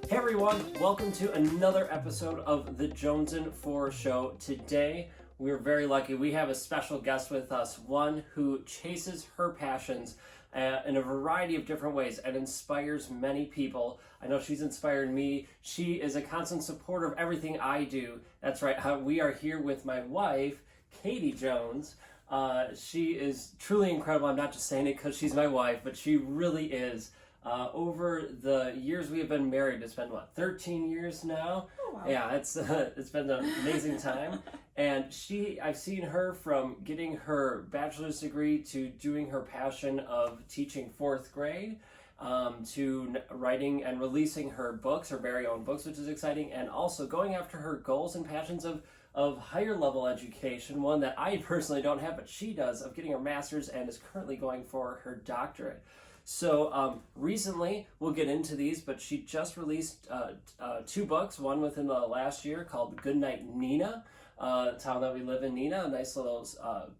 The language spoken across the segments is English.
Hey everyone, welcome to another episode of the Jones and Four Show. Today, we're very lucky. We have a special guest with us, one who chases her passions in a variety of different ways and inspires many people. I know she's inspired me. She is a constant supporter of everything I do. That's right, we are here with my wife, Katie Jones. She is truly incredible. I'm not just saying it because she's my wife, but she really is. Over the years we have been married, it's been 13 years now. Oh, wow. Yeah, it's been an amazing time. And I've seen her from getting her bachelor's degree to doing her passion of teaching fourth grade, to writing and releasing her books, her very own books, which is exciting, and also going after her goals and passions of higher level education, one that I personally don't have, but she does, of getting her master's and is currently going for her doctorate. So recently, we'll get into these, but she just released two books, one within the last year called Goodnight Nina, Town That We Live in Nina, a nice little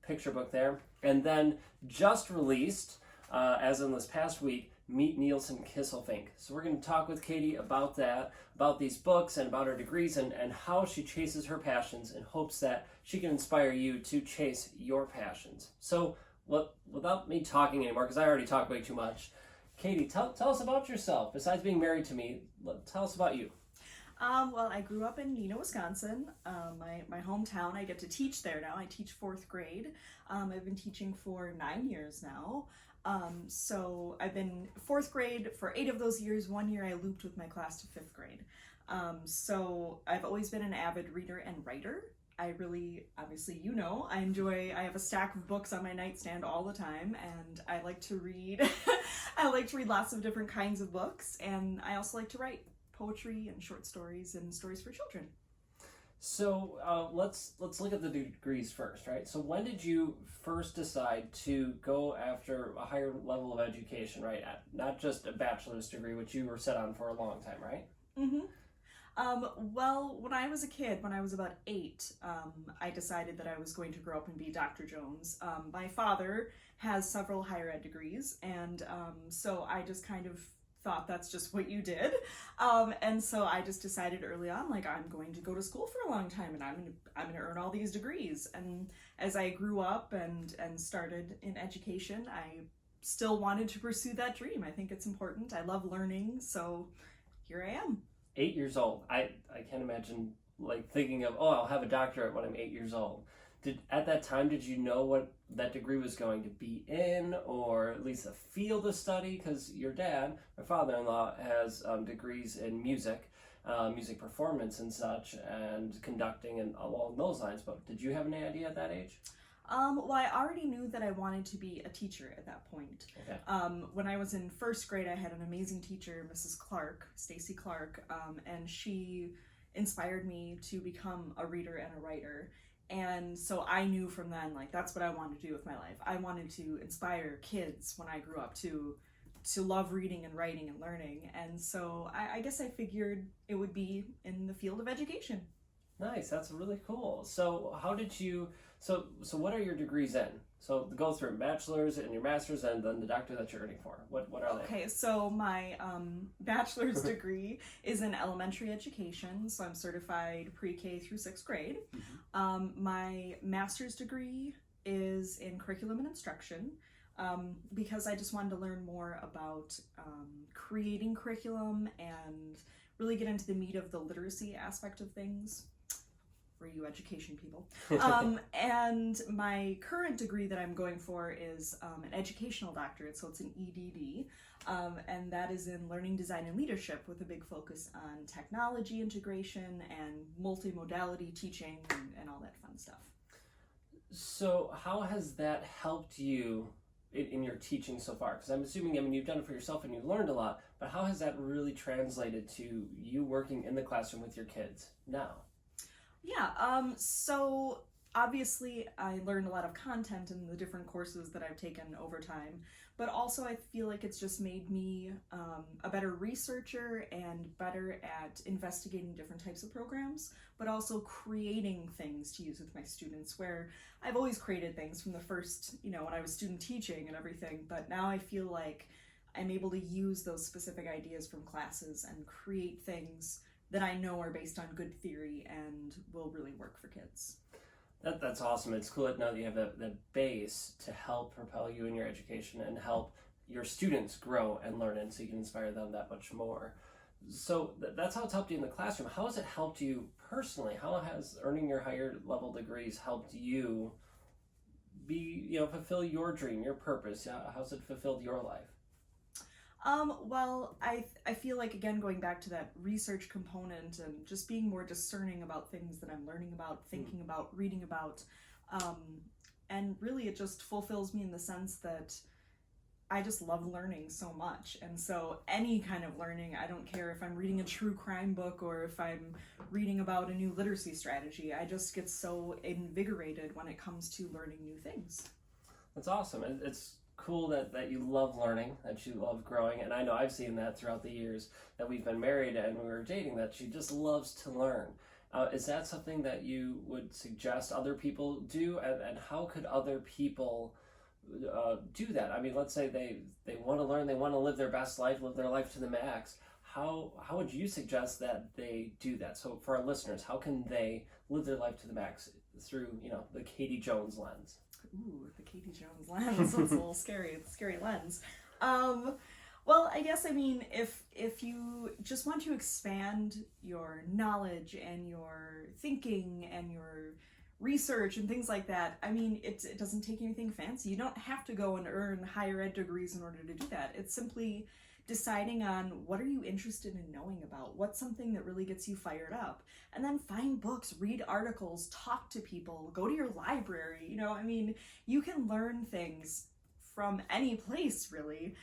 picture book there. And then just released, as in this past week, Meet Nielsen Kisselfink. So we're going to talk with Katie about that, about these books and about her degrees and how she chases her passions in hopes that she can inspire you to chase your passions. So without me talking anymore, because I already talk way too much, Katie, tell us about yourself. Besides being married to me, tell us about you. Well, I grew up in Neenah, Wisconsin, my hometown. I get to teach there now. I teach fourth grade. I've been teaching for 9 years now. So I've been fourth grade for 8 of those years. 1 year I looped with my class to 5th grade. So I've always been an avid reader and writer. I really, obviously, I have a stack of books on my nightstand all the time, and I like to read. I like to read lots of different kinds of books, and I also like to write poetry and short stories and stories for children. So let's look at the degrees first, right? So when did you first decide to go after a higher level of education, right? Not just a bachelor's degree, which you were set on for a long time, right? Mm-hmm. Well, when I was a kid, when I was about 8, I decided that I was going to grow up and be Dr. Jones. My father has several higher ed degrees, and so I just kind of thought that's just what you did. And so I just decided early on, like, I'm going to go to school for a long time, and I'm gonna earn all these degrees. And as I grew up and started in education, I still wanted to pursue that dream. I think it's important. I love learning, so here I am. 8 years old. I can't imagine like thinking of, I'll have a doctorate when I'm 8 years old. At that time, did you know what that degree was going to be in, or at least a field of study? Because your dad, my father-in-law, has degrees in music performance and such, and conducting and along those lines. But did you have any idea at that age? Well, I already knew that I wanted to be a teacher at that point. Okay. When I was in 1st grade, I had an amazing teacher, Mrs. Clark, Stacy Clark, and she inspired me to become a reader and a writer. And so I knew from then, like, that's what I wanted to do with my life. I wanted to inspire kids when I grew up to love reading and writing and learning. And so I guess I figured it would be in the field of education. Nice, that's really cool. So how did you, so what are your degrees in? So go through bachelor's and your master's and then the doctorate that you're earning for. What are they? Okay, so my bachelor's degree is in elementary education, so I'm certified pre-K through 6th grade. Mm-hmm. My master's degree is in curriculum and instruction, because I just wanted to learn more about creating curriculum and really get into the meat of the literacy aspect of things for you education people. And my current degree that I'm going for is an educational doctorate, so it's an EDD, and that is in learning design and leadership with a big focus on technology integration and multimodality teaching and all that fun stuff. So how has that helped you in your teaching so far? Because I'm assuming, you've done it for yourself and you've learned a lot, but how has that really translated to you working in the classroom with your kids now? Yeah, so obviously I learned a lot of content in the different courses that I've taken over time, but also I feel like it's just made me a better researcher and better at investigating different types of programs, but also creating things to use with my students, where I've always created things from the first, when I was student teaching and everything, but now I feel like I'm able to use those specific ideas from classes and create things that I know are based on good theory and will really work for kids. That's awesome. It's cool to know that you have the base to help propel you in your education and help your students grow and learn, and so you can inspire them that much more. So that's how it's helped you in the classroom. How has it helped you personally? How has earning your higher level degrees helped you fulfill your dream, your purpose? How's it fulfilled your life? Well, I feel like, again, going back to that research component and just being more discerning about things that I'm learning about, thinking about, reading about, and really it just fulfills me in the sense that I just love learning so much. And so any kind of learning, I don't care if I'm reading a true crime book or if I'm reading about a new literacy strategy, I just get so invigorated when it comes to learning new things. That's awesome. It's cool that you love learning, that you love growing, and I know I've seen that throughout the years that we've been married and we were dating, that she just loves to learn. Is that something that you would suggest other people do, and how could other people do that? I mean, let's say they want to learn, they want to live their best life, live their life to the max. How would you suggest that they do that? So for our listeners, how can they live their life to the max through, the Katie Jones lens? Ooh, the Katie Jones lens. That's a little scary. It's a scary lens. Well, I guess, I mean, if you just want to expand your knowledge and your thinking and your research and things like that, I mean, it doesn't take anything fancy. You don't have to go and earn higher ed degrees in order to do that. It's simply deciding on what are you interested in knowing about, what's something that really gets you fired up, and then find books, read articles, talk to people, go to your library. I mean, you can learn things from any place, really.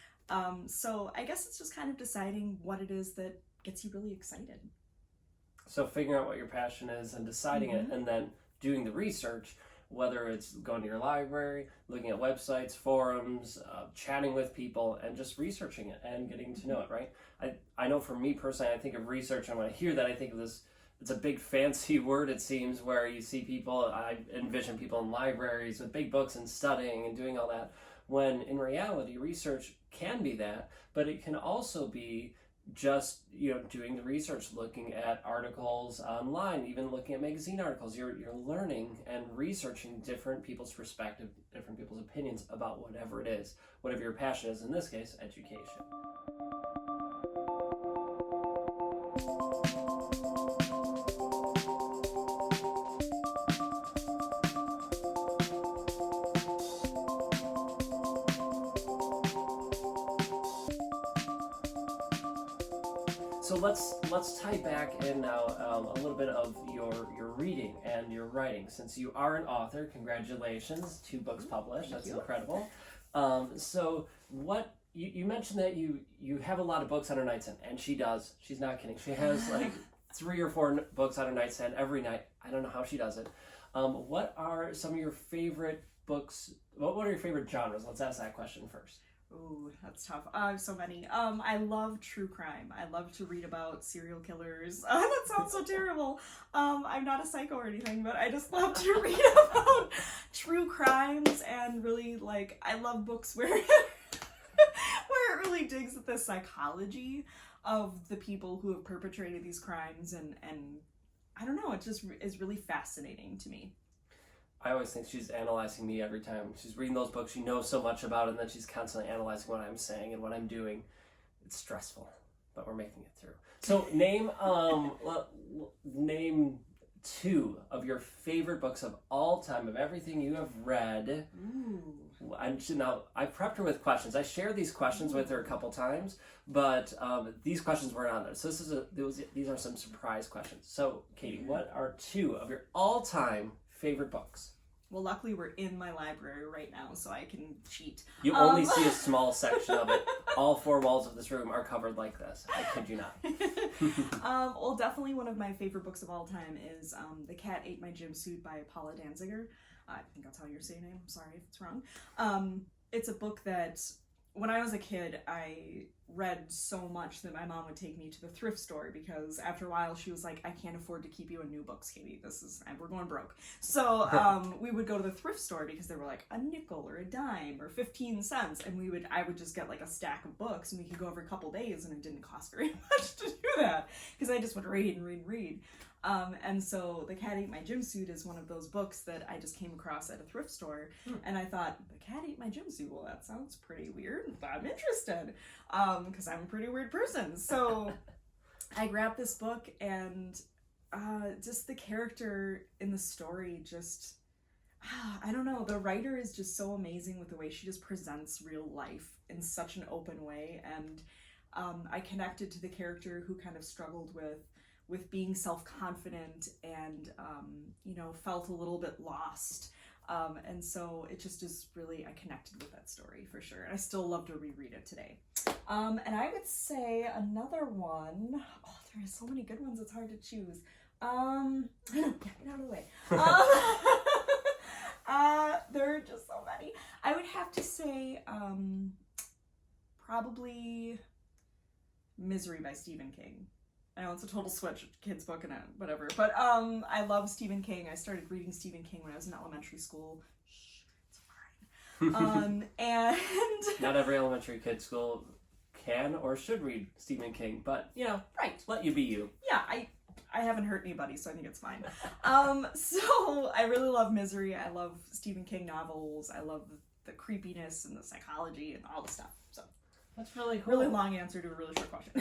So I guess it's just kind of deciding what it is that gets you really excited. So figuring out what your passion is and deciding it, and then doing the research, whether it's going to your library, looking at websites, forums, chatting with people, and just researching it and getting to know it, right? I know for me personally, I think of research, and when I hear that, I think of this, it's a big fancy word, it seems, where you see people, I envision people in libraries with big books and studying and doing all that, when in reality, research can be that, but it can also be just doing the research, looking at articles online, even looking at magazine articles. You're learning and researching different people's perspective, different people's opinions about whatever it is, whatever your passion is, in this case, education. So let's tie back in now a little bit of your reading and your writing. Since you are an author, congratulations, 2 books published. That's incredible. So what you mentioned that you have a lot of books on her nightstand, and she does. She's not kidding. She has like 3 or 4 books on her nightstand every night. I don't know how she does it. What are some of your favorite books? What are your favorite genres? Let's ask that question first. Ooh, that's tough. I have so many. I love true crime. I love to read about serial killers. That sounds so terrible. I'm not a psycho or anything, but I just love to read about true crimes, and really, I love books where it really digs at the psychology of the people who have perpetrated these crimes, and I don't know, it just is really fascinating to me. I always think she's analyzing me every time. She's reading those books, she knows so much about it, and then she's constantly analyzing what I'm saying and what I'm doing. It's stressful, but we're making it through. So name 2 of your favorite books of all time, of everything you have read. Ooh. Now, I prepped her with questions. I shared these questions with her a couple times, but these questions weren't on there. So these are some surprise questions. So, Katie, what are 2 of your all-time favorite books? Well, luckily we're in my library right now, so I can cheat. You only see a small section of it. All 4 walls of this room are covered like this. I kid you not. Well, definitely one of my favorite books of all time is The Cat Ate My Gym Suit by Paula Danziger. I think that's how you say your name. I'm sorry if it's wrong. It's a book that, when I was a kid, I read so much that my mom would take me to the thrift store, because after a while she was like, I can't afford to keep you in new books, Katie. We're going broke. So we would go to the thrift store because they were like a nickel or a dime or 15 cents. And I would just get like a stack of books, and we could go every couple days, and it didn't cost very much to do that because I just would read and read and read. And so The Cat Ate My Gym Suit is one of those books that I just came across at a thrift store. And I thought, The Cat Ate My Gym Suit, well, that sounds pretty weird. I'm interested, because I'm a pretty weird person. So I grabbed this book, and just the character in the story just, I don't know, the writer is just so amazing with the way she just presents real life in such an open way. And I connected to the character who kind of struggled with being self-confident and, felt a little bit lost. And so it just is really, I connected with that story for sure. And I still love to reread it today. And I would say another one, there are so many good ones, it's hard to choose. Get out of the way. There are just so many. I would have to say, probably Misery by Stephen King. I know it's a total switch, kid's book and whatever, but I love Stephen King. I started reading Stephen King when I was in elementary school. Shh, it's fine. And not every elementary kid school can or should read Stephen King, but right. Let you be you. Yeah, I haven't hurt anybody, so I think it's fine. So I really love Misery. I love Stephen King novels. I love the creepiness and the psychology and all the stuff. So that's really cool. Really long answer to a really short question.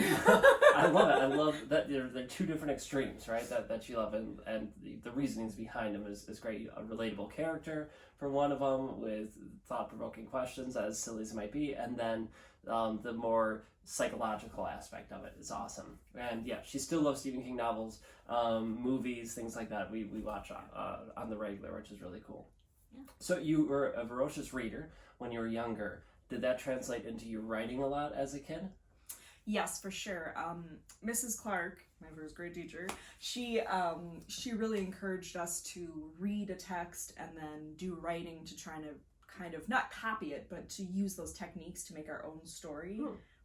I love it. I love that there are two different extremes, right? That you love, and the reasonings behind them is great. A relatable character for one of them with thought-provoking questions, as silly as it might be, and then the more psychological aspect of it is awesome. And yeah, she still loves Stephen King novels, movies, things like that. We watch on the regular, which is really cool. Yeah. So you were a voracious reader when you were younger. Did that translate into you writing a lot as a kid? Yes, for sure. Mrs. Clark, my first grade teacher, she really encouraged us to read a text and then do writing to try to kind of not copy it, but to use those techniques to make our own story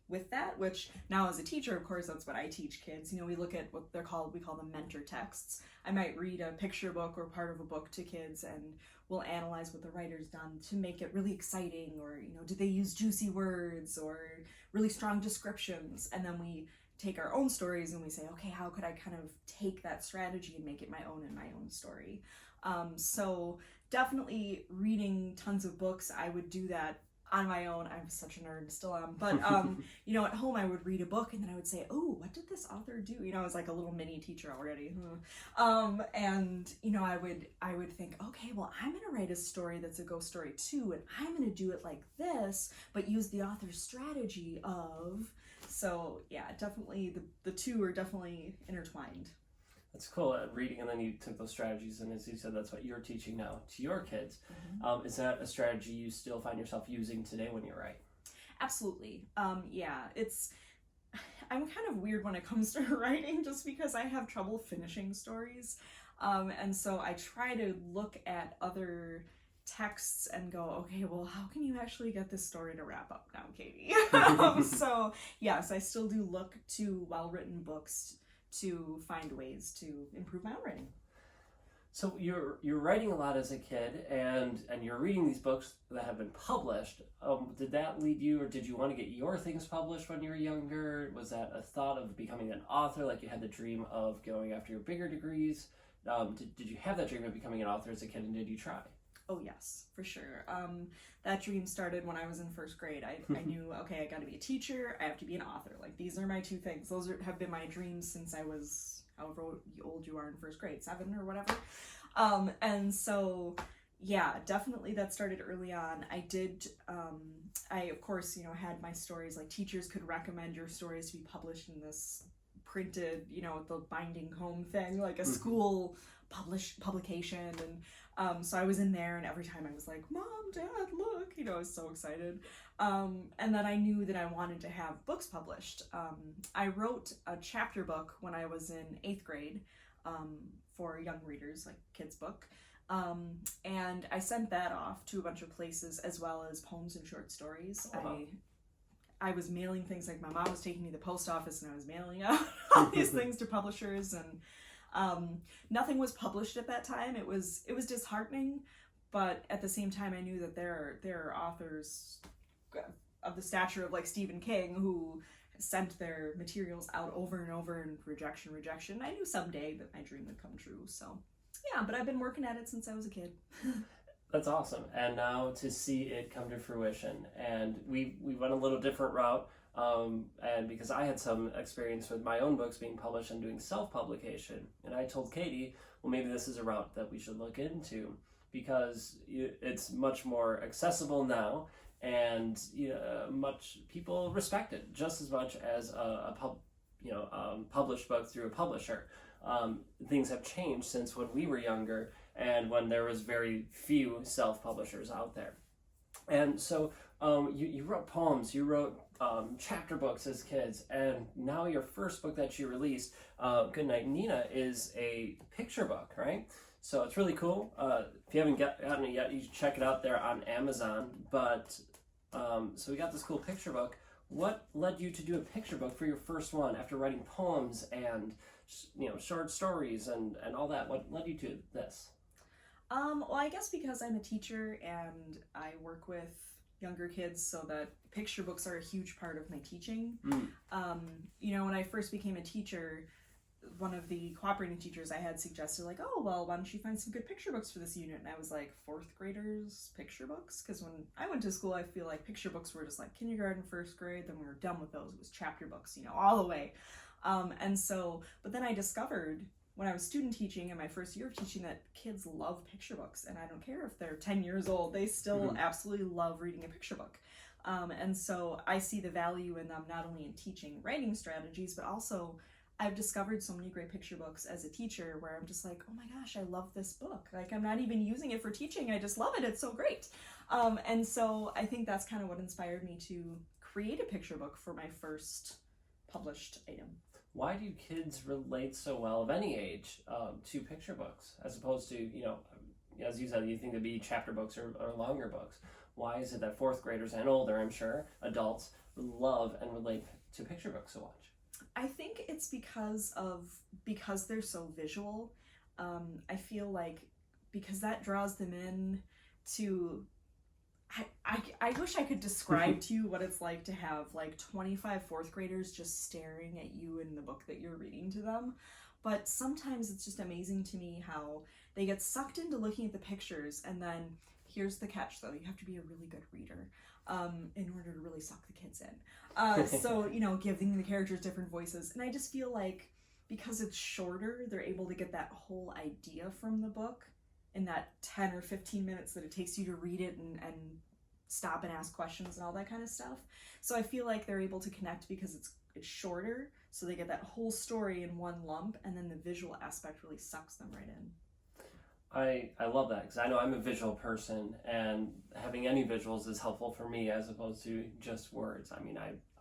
with that, which now as a teacher, of course, that's what I teach kids. We look at what we call them mentor texts. I might read a picture book or part of a book to kids, and we'll analyze what the writer's done to make it really exciting, or, did they use juicy words or really strong descriptions? And then we take our own stories and we say, okay, how could I kind of take that strategy and make it my own in my own story? So definitely reading tons of books. I would do that on my own. I'm such a nerd, still am. But, at home I would read a book and then I would say, oh, what did this author do? I was like a little mini teacher already. And, I would think, okay, well, I'm going to write a story that's a ghost story too. And I'm going to do it like this, but use the author's strategy of. So yeah, definitely the two are definitely intertwined. That's cool. Reading, and then you took those strategies, and as you said, that's what you're teaching now to your kids. Mm-hmm. Is that a strategy you still find yourself using today when you write? Absolutely. Yeah, I'm kind of weird when it comes to writing, just because I have trouble finishing stories. And so I try to look at other texts and go, okay, well, how can you actually get this story to wrap up now, Katie? So yes, I still do look to well-written books to find ways to improve my own writing. So you're writing a lot as a kid, and you're reading these books that have been published. Did that lead you, or did you want to get your things published when you were younger? Was that a thought of becoming an author, like you had the dream of going after your bigger degrees? Did you have that dream of becoming an author as a kid, and did you try? Oh yes, for sure. That dream started when I was in first grade. I knew, okay, I got to be a teacher. I have to be an author. Like, these are my two things. Those have been my dreams since I was, however old you are in first grade, 7 or whatever. And so, yeah, definitely that started early on. I did, I of course, had my stories. Like, teachers could recommend your stories to be published in this printed, the binding home thing, like a school publication. And so I was in there, and every time I was like, Mom, Dad, look, I was so excited. And then I knew that I wanted to have books published. I wrote a chapter book when I was in 8th grade for young readers, like kids book. And I sent that off to a bunch of places, as well as poems and short stories. Uh-huh. I was mailing things, like my mom was taking me to the post office and I was mailing out all these things to publishers, and nothing was published at that time. It was disheartening, but at the same time I knew that there are authors of the stature of like Stephen King who sent their materials out over and over, and rejection. I knew someday that my dream would come true. So yeah, but I've been working at it since I was a kid. That's awesome. And now to see it come to fruition. And we went a little different route, and because I had some experience with my own books being published and doing self-publication, and I told Katie, well, maybe this is a route that we should look into, because it's much more accessible now, and much people respect it just as much as a published book through a publisher. Things have changed since when we were younger, and when there was very few self-publishers out there. And so you wrote poems, you wrote chapter books as kids, and now your first book that you released, Goodnight Nina, is a picture book, right? So it's really cool. If you haven't gotten it yet, you should check it out there on Amazon. But so we got this cool picture book. What led you to do a picture book for your first one after writing poems and short stories and all that? What led you to this? Well, I guess because I'm a teacher and I work with younger kids, so that picture books are a huge part of my teaching. When I first became a teacher, one of the cooperating teachers I had suggested, like, oh, well, why don't you find some good picture books for this unit? And I was like, fourth graders picture books? Because when I went to school, I feel like picture books were just like kindergarten, first grade, then we were done with those. It was chapter books, all the way. But then I discovered when I was student teaching in my first year of teaching that kids love picture books, and I don't care if they're 10 years old, they still absolutely love reading a picture book. And so I see the value in them, not only in teaching writing strategies, but also I've discovered so many great picture books as a teacher where I'm just like, oh my gosh, I love this book. Like, I'm not even using it for teaching, I just love it, it's so great. And so I think that's kind of what inspired me to create a picture book for my first published item. Why do kids relate so well, of any age, to picture books, as opposed to, as you said, you think it'd be chapter books or longer books? Why is it that fourth graders and older, I'm sure, adults, love and relate to picture books so much? I think it's because they're so visual. I feel like because that draws them in to... I wish I could describe to you what it's like to have like 25 fourth graders just staring at you in the book that you're reading to them. But sometimes it's just amazing to me how they get sucked into looking at the pictures, and then here's the catch though, you have to be a really good reader in order to really suck the kids in. So, giving the characters different voices. And I just feel like because it's shorter, they're able to get that whole idea from the book in that 10 or 15 minutes that it takes you to read it and stop and ask questions and all that kind of stuff. So I feel like they're able to connect because it's shorter, so they get that whole story in one lump, and then the visual aspect really sucks them right in. I love that, because I know I'm a visual person, and having any visuals is helpful for me as opposed to just words. I mean,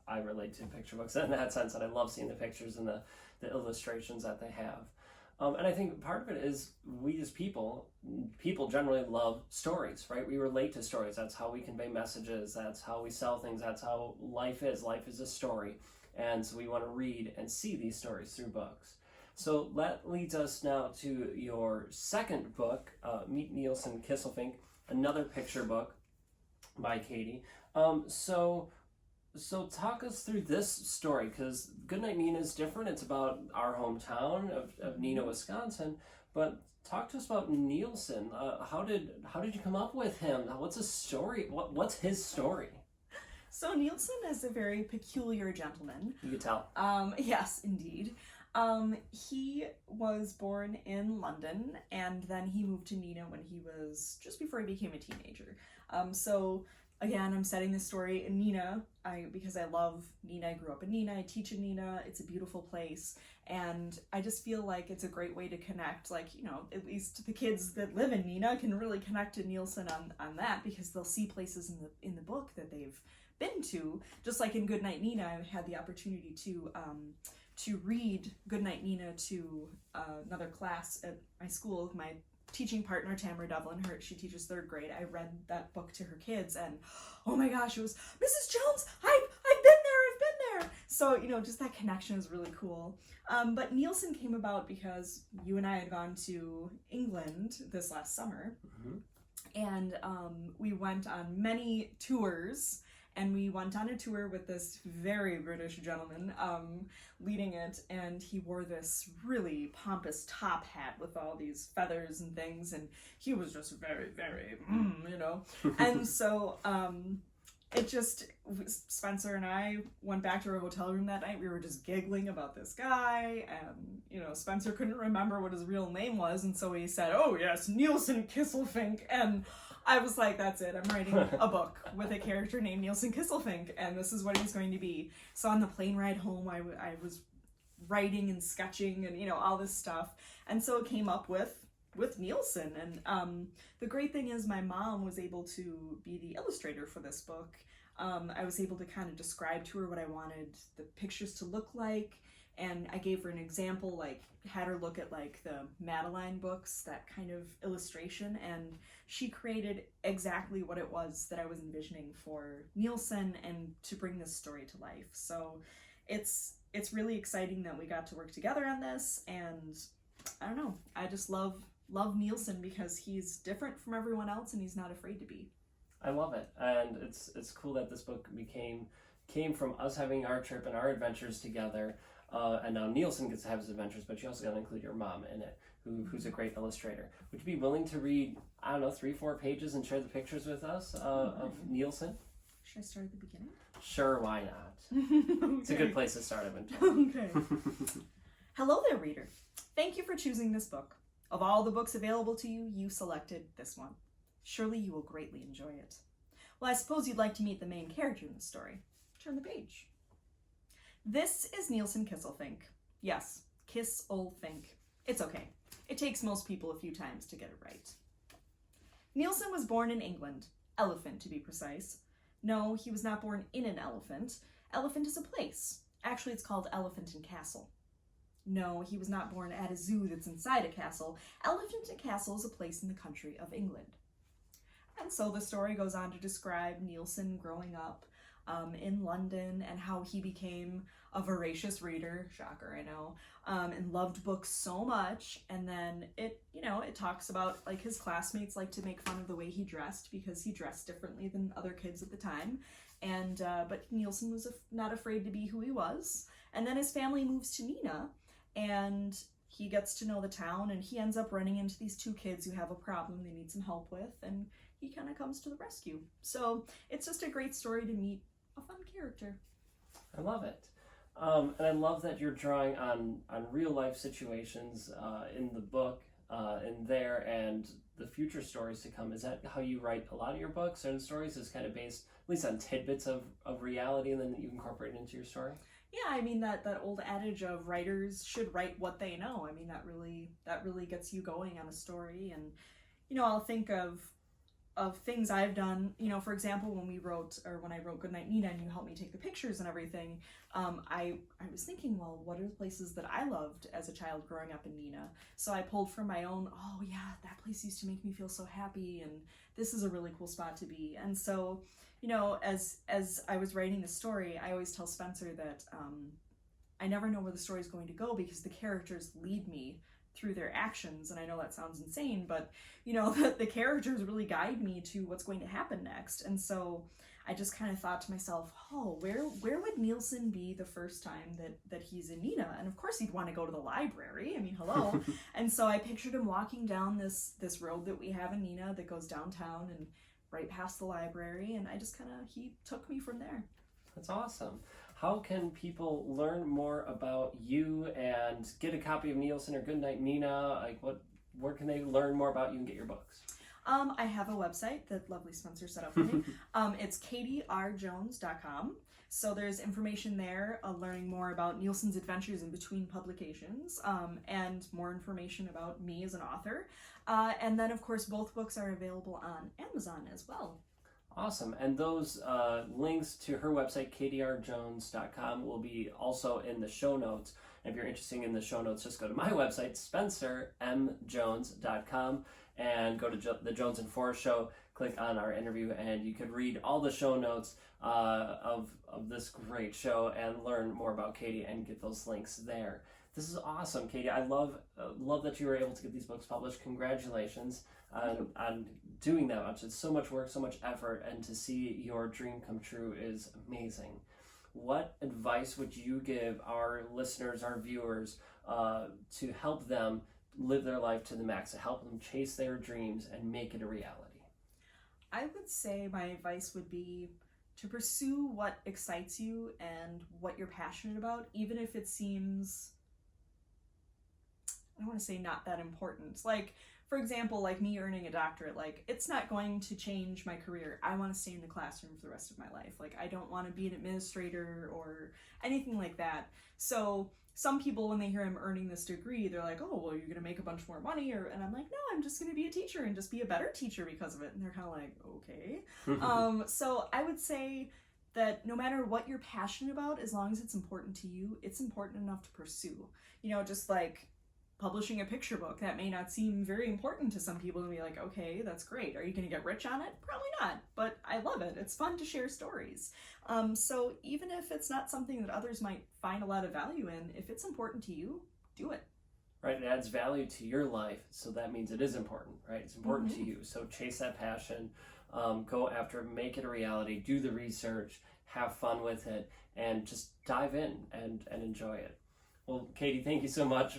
I relate to picture books in that sense, and I love seeing the pictures and the illustrations that they have. And I think part of it is we as people generally love stories, right? We relate to stories. That's how we convey messages. That's how we sell things. That's how life is. Life is a story. And so we want to read and see these stories through books. So that leads us now to your second book, Meet Nielsen Kisselfink, another picture book by Katie. So talk us through this story, because Goodnight Nina is different. It's about our hometown of Neenah, Wisconsin. But talk to us about Nielsen. How did you come up with him? What's his story? What's his story? So Nielsen is a very peculiar gentleman. You could tell. Yes, indeed. He was born in London, and then he moved to Neenah when he was just before he became a teenager. So again, I'm setting this story in Neenah because I love Neenah. I grew up in Neenah. I teach in Neenah. It's a beautiful place, and I just feel like it's a great way to connect. Like, at least the kids that live in Neenah can really connect to Nielsen on that, because they'll see places in the book that they've been to. Just like in Goodnight Nina, I had the opportunity to read Goodnight Nina to another class at my school with my teaching partner, Tamara Devlin. She teaches third grade. I read that book to her kids, and oh my gosh, it was, Mrs. Jones, I've been So, just that connection is really cool. But Nielsen came about because you and I had gone to England this last summer, Mhm. and we went on many tours. And we went on a tour with this very British gentleman leading it, and he wore this really pompous top hat with all these feathers and things, and he was just very, very, And so Spencer and I went back to our hotel room that night. We were just giggling about this guy, and, Spencer couldn't remember what his real name was, and so he said, "Oh, yes, Nielsen Kisselfink," and I was like, that's it. I'm writing a book with a character named Nielsen Kisselfink, and this is what he's going to be. So on the plane ride home, I was writing and sketching and, all this stuff. And so it came up with Nielsen. And the great thing is my mom was able to be the illustrator for this book. I was able to kind of describe to her what I wanted the pictures to look like. And I gave her an example, like had her look at like the Madeline books, that kind of illustration, and she created exactly what it was that I was envisioning for Nielsen and to bring this story to life. So it's really exciting that we got to work together on this, and I don't know, I just love Nielsen because he's different from everyone else and he's not afraid to be. I love it, and it's cool that this book came from us having our trip and our adventures together. And now Nielsen gets to have his adventures, but you also got to include your mom in it, who's a great illustrator. Would you be willing to read, 3-4 pages and share the pictures with us of Nielsen? Should I start at the beginning? Sure, why not? Okay. It's a good place to start, I've been told. Okay. Hello there, reader. Thank you for choosing this book. Of all the books available to you, you selected this one. Surely you will greatly enjoy it. Well, I suppose you'd like to meet the main character in the story. Turn the page. This is Nielsen Kisselfink. Yes, Kisselfink. It's okay. It takes most people a few times to get it right. Nielsen was born in England. Elephant, to be precise. No, he was not born in an elephant. Elephant is a place. Actually, it's called Elephant and Castle. No, he was not born at a zoo that's inside a castle. Elephant and Castle is a place in the country of England. And so the story goes on to describe Nielsen growing up in London and how he became a voracious reader, shocker, I know, and loved books so much. And then it talks about like his classmates like to make fun of the way he dressed because he dressed differently than other kids at the time. And but Nielsen was not afraid to be who he was. And then his family moves to Neenah, and he gets to know the town, and he ends up running into these two kids who have a problem they need some help with, and he kind of comes to the rescue. So it's just a great story to meet a fun character. I love it. And I love that you're drawing on real life situations in the book in there and the future stories to come. Is that how you write a lot of your books and stories, is kind of based at least on tidbits of reality and then you incorporate it into your story? Yeah, I mean that old adage of writers should write what they know. I mean that really gets you going on a story. And I'll think of things I've done, for example, when I wrote Goodnight Neenah and you helped me take the pictures and everything, I was thinking, well, what are the places that I loved as a child growing up in Neenah? So I pulled from my own, oh yeah, that place used to make me feel so happy, and this is a really cool spot to be. And so, as I was writing the story, I always tell Spencer that I never know where the story's going to go because the characters lead me through their actions. And I know that sounds insane, but the characters really guide me to what's going to happen next. And so I just kind of thought to myself, oh, where would Nielsen be the first time that he's in Neenah? And of course he'd want to go to the library. I mean, hello. And so I pictured him walking down this road that we have in Neenah that goes downtown and right past the library, and I just he took me from there. That's awesome. How can people learn more about you and get a copy of Nielsen or Goodnight Neenah? Like, where can they learn more about you and get your books? I have a website that lovely Spencer set up for me. It's katierjones.com. So there's information there, learning more about Nielsen's adventures in between publications, and more information about me as an author. And then, of course, both books are available on Amazon as well. Awesome. And those links to her website, katierjones.com, will be also in the show notes. And if you're interested in the show notes, just go to my website, spencermjones.com, and go to the Jones and Forrest Show. click on our interview, and you could read all the show notes of this great show and learn more about Katie and get those links there. This is awesome, Katie. I love that you were able to get these books published. Congratulations on doing that much. It's so much work, so much effort, and to see your dream come true is amazing. What advice would you give our listeners, our viewers, to help them live their life to the max, to help them chase their dreams and make it a reality? I would say my advice would be to pursue what excites you and what you're passionate about, even if it seems, I don't want to say not that important. Like, for example, like me earning a doctorate, like, it's not going to change my career. I want to stay in the classroom for the rest of my life. Like, I don't want to be an administrator or anything like that. So some people, when they hear I'm earning this degree, they're like, oh, well, you're going to make a bunch more money. And I'm like, no, I'm just going to be a teacher and just be a better teacher because of it. And they're kind of like, okay. So I would say that no matter what you're passionate about, as long as it's important to you, it's important enough to pursue. You know, just like publishing a picture book, that may not seem very important to some people and be like, okay, that's great. Are you going to get rich on it? Probably not, but I love it. It's fun to share stories. So even if it's not something that others might find a lot of value in, if it's important to you, do it. Right, it adds value to your life, so that means it is important, right? It's important to you, so chase that passion, go after it, make it a reality, do the research, have fun with it, and just dive in and enjoy it. Well, Katie, thank you so much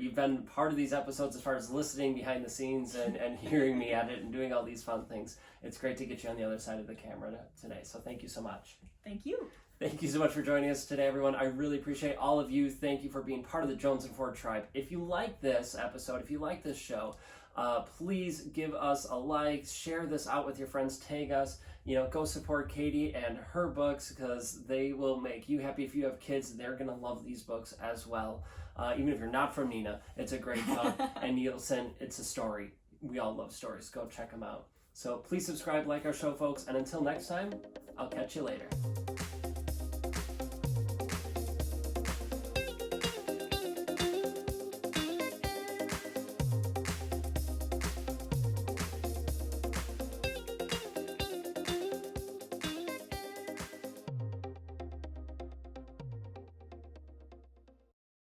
you've been part of these episodes as far as listening behind the scenes and hearing me at it and doing all these fun things. It's great to get you on the other side of the camera today, so thank you so much. Thank you. Thank you so much for joining us today, everyone. I really appreciate all of you. Thank you for being part of the Jones and Ford tribe. If you like this episode, if you like this show, please give us a like, share this out with your friends, tag us. Go support Katie and her books because they will make you happy. If you have kids, they're going to love these books as well. Even if you're not from Neenah, it's a great book. And Nielsen, it's a story. We all love stories. Go check them out. So please subscribe, like our show, folks. And until next time, I'll catch you later.